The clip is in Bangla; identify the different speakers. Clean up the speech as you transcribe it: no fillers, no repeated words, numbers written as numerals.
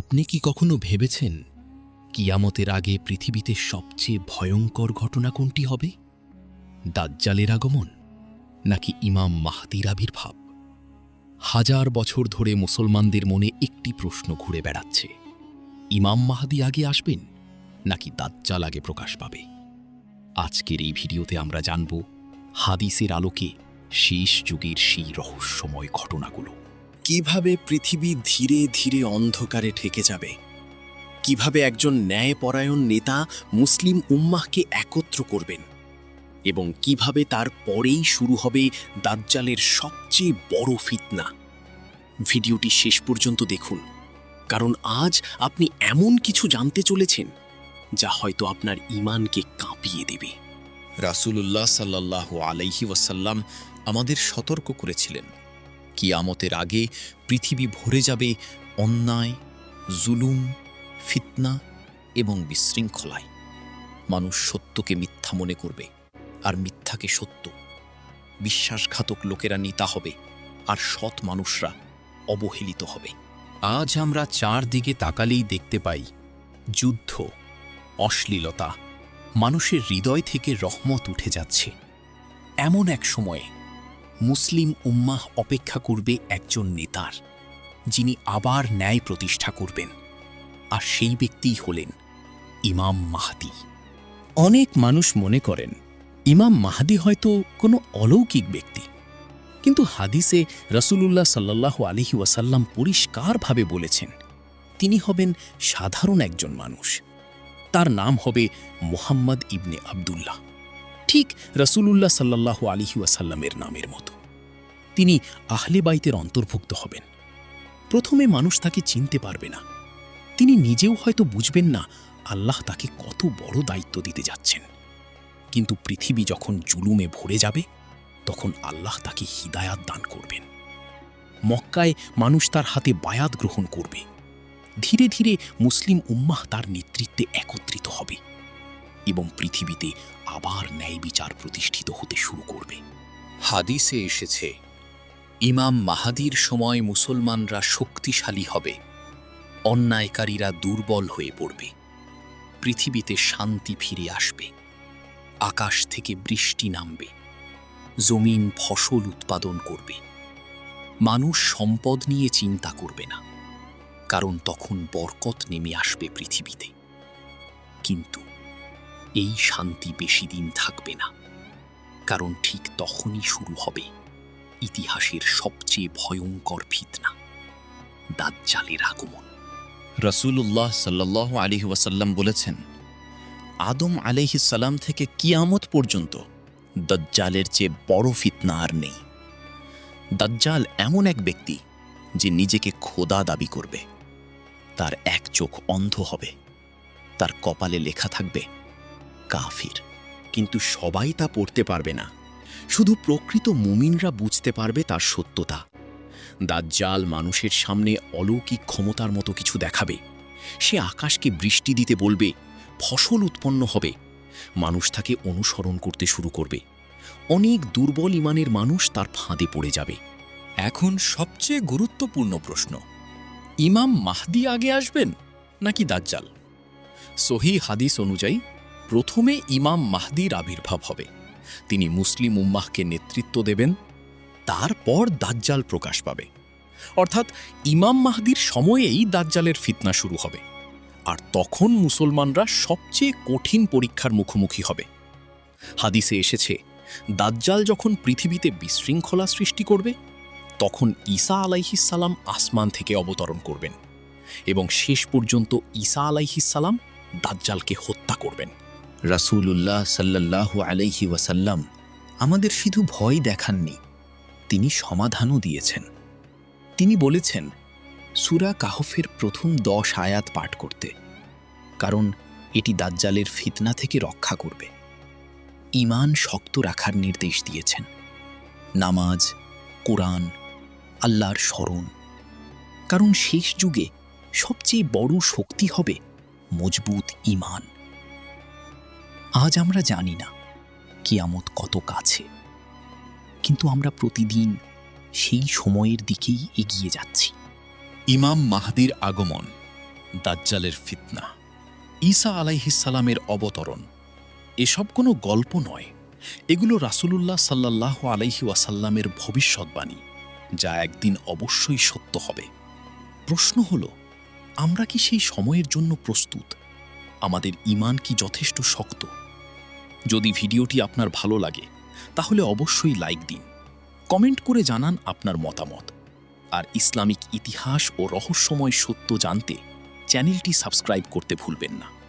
Speaker 1: আপনি কি কখনো ভেবেছেন কিয়ামতের আগে পৃথিবীতে সবচেয়ে ভয়ঙ্কর ঘটনা কোনটি হবে? দাজ্জালের আগমন নাকি ইমাম মাহদির আবির্ভাব? হাজার বছর ধরে মুসলমানদের মনে একটি প্রশ্ন ঘুরে বেড়াচ্ছে, ইমাম মাহদি আগে আসবেন নাকি দাজ্জাল আগে প্রকাশ পাবে? আজকের এই ভিডিওতে আমরা জানব হাদিসের আলোকে শেষ যুগের সেই রহস্যময় ঘটনাগুলো।
Speaker 2: কিভাবে পৃথিবী ধীরে ধীরে অন্ধকারে ঢেকে যাবে, কিভাবে একজন ন্যায়পরায়ণ নেতা মুসলিম উম্মাহকে একত্র করবেন এবং কিভাবে তার পরেই শুরু হবে দাজ্জালের সবচেয়ে বড় ফিতনা। ভিডিওটি শেষ পর্যন্ত দেখুন, কারণ আজ আপনি এমন কিছু জানতে চলেছেন যা হয়তো আপনার ঈমানকে কাঁপিয়ে দেবে।
Speaker 3: রাসূলুল্লাহ সাল্লাল্লাহু আলাইহি ওয়াসাল্লাম আমাদের সতর্ক করেছিলেন, কিয়ামতের আগে পৃথিবী ভরে যাবে অন্যায়, জুলুম, ফিতনা এবং বিশৃঙ্খলায়। মানুষ সত্যকে মিথ্যা মনে করবে আর মিথ্যাকে সত্য। বিশ্বাসঘাতক লোকেরা নেতা হবে আর সৎ মানুষরা অবহেলিত হবে।
Speaker 1: আজ আমরা চারদিকে তাকালেই দেখতে পাই যুদ্ধ, অশ্লীলতা, মানুষের হৃদয় থেকে রহমত উঠে যাচ্ছে। এমন এক সময়ে মুসলিম উম্মাহ অপেক্ষা করবে একজন নেতার, যিনি আবার ন্যায় প্রতিষ্ঠা করবেন, আর সেই ব্যক্তিই হলেন ইমাম মাহদি। অনেক মানুষ মনে করেন ইমাম মাহদি হয়তো কোনো অলৌকিক ব্যক্তি, কিন্তু হাদিসে রাসূলুল্লাহ সাল্লাল্লাহু আলাইহি ওয়াসাল্লাম পরিষ্কারভাবে বলেছেন তিনি হবেন সাধারণ একজন মানুষ। তার নাম হবে মুহাম্মদ ইবনে আবদুল্লাহ, ঠিক রাসূলুল্লাহ সাল্লাল্লাহু আলাইহি ওয়াসাল্লামের নামের মতো। তিনি আহলে বাইতের অন্তর্ভুক্ত হবেন। প্রথমে মানুষ তাকে চিনতে পারবে না, তিনি নিজেও হয়তো বুঝবেন না আল্লাহ তাকে কত বড় দায়িত্ব দিতে যাচ্ছেন। কিন্তু পৃথিবী যখন জুলুমে ভরে যাবে, তখন আল্লাহ তাকে হিদায়াত দান করবেন। মক্কায় মানুষ তার হাতে বায়াত গ্রহণ করবে। ধীরে ধীরে মুসলিম উম্মাহ তার নেতৃত্বে একত্রিত হবে এবং পৃথিবীতে আবার ন্যায় বিচার প্রতিষ্ঠিত হতে শুরু করবে।
Speaker 3: হাদিসে এসেছে, ইমাম মাহাদির সময় মুসলমানরা শক্তিশালী হবে, অন্যায়কারীরা দুর্বল হয়ে পড়বে, পৃথিবীতে শান্তি ফিরে আসবে, আকাশ থেকে বৃষ্টি নামবে, জমিন ফসল উৎপাদন করবে, মানুষ সম্পদ নিয়ে চিন্তা করবে না, কারণ তখন বরকত নেমে আসবে পৃথিবীতে। কিন্তু এই শান্তি বেশি দিন থাকবে না, কারণ ঠিক তখনই শুরু হবে ইতিহাসের সবচেয়ে ভয়ঙ্কর ফিতনা, দাজ্জালের আগমন।
Speaker 4: রাসূলুল্লাহ সাল্লাল্লাহু আলাইহি ওয়াসাল্লাম বলেছেন, আদম আলাইহিস সালাম থেকে কিয়ামত পর্যন্ত দাজ্জালের চেয়ে বড় ফিতনা আর নেই। দাজ্জাল এমন এক ব্যক্তি যে নিজেকে খোদা দাবি করবে। তার এক চোখ অন্ধ হবে, তার কপালে লেখা থাকবে কাফির।
Speaker 2: কিন্তু সবাই তা পড়তে পারবে না, শুধু প্রকৃত মুমিনরা বুঝতে পারবে তার সত্যতা। দাজ্জাল মানুষের সামনে অলৌকিক ক্ষমতার মতো কিছু দেখাবে। সে আকাশকে বৃষ্টি দিতে বলবে, ফসল উৎপন্ন হবে, মানুষ তাকে অনুসরণ করতে শুরু করবে। অনেক দুর্বল ঈমানের মানুষ তার ফাঁদে পড়ে যাবে।
Speaker 1: এখন সবচেয়ে গুরুত্বপূর্ণ প্রশ্ন, ইমাম মাহদি আগে আসবেন নাকি দাজ্জাল? সহিহ হাদিস অনুযায়ী প্রথমে ইমাম মাহদির আবির্ভাব হবে। তিনি মুসলিম উম্মাহকে নেতৃত্ব দেবেন, তারপর দাজ্জাল প্রকাশ পাবে। অর্থাৎ ইমাম মাহদির সময়েই দাজ্জালের ফিতনা শুরু হবে, আর তখন মুসলমানরা সবচেয়ে কঠিন পরীক্ষার মুখোমুখি হবে। হাদিসে এসেছে, দাজ্জাল যখন পৃথিবীতে বিশৃঙ্খলা সৃষ্টি করবে, তখন ঈসা আলাইহিস সালাম আসমান থেকে অবতরণ করবেন এবং শেষ পর্যন্ত ঈসা আলাইহিস সালাম দাজ্জালকে হত্যা করবেন।
Speaker 4: রাসূলুল্লাহ সাল্লাল্লাহু আলাইহি ওয়াসাল্লাম আমাদের শুধু ভয় দেখাননি, তিনি সমাধানও দিয়েছেন। তিনি বলেছেন সূরা কাহফের প্রথম 10 আয়াত পাঠ করতে, কারণ এটি দাজ্জালের ফিতনা থেকে রক্ষা করবে। ঈমান শক্ত রাখার নির্দেশ দিয়েছেন। নামাজ, কোরআন, আল্লাহর স্মরণ, কারণ শেষ যুগে সবচেয়ে বড় শক্তি হবে মজবুত ঈমান। আজ আমরা জানি না কিয়ামত কত কাছে, কিন্তু আমরা প্রতিদিন সেই সময়ের দিকেই এগিয়ে যাচ্ছি।
Speaker 1: ইমাম মাহদির আগমন দাজ্জালের ফিতনা, ঈসা আলাইহিসসালামের অবতরণ, এসব কোনো গল্প নয়, এগুলো রাসূলুল্লাহ সাল্লাল্লাহু আলাইহি ওয়াসাল্লামের ভবিষ্যৎবাণী, যা একদিন অবশ্যই সত্য হবে। প্রশ্ন হলো, আমরা কি সেই সময়ের জন্য প্রস্তুত? আমাদের ঈমান কি যথেষ্ট শক্ত? যদি ভিডিওটি আপনার ভালো লাগে তাহলে অবশ্যই লাইক দিন, কমেন্ট করে জানান আপনার মতামত। আর ইসলামিক ইতিহাস ও রহস্যময় সত্য জানতে চ্যানেলটি সাবস্ক্রাইব করতে ভুলবেন না।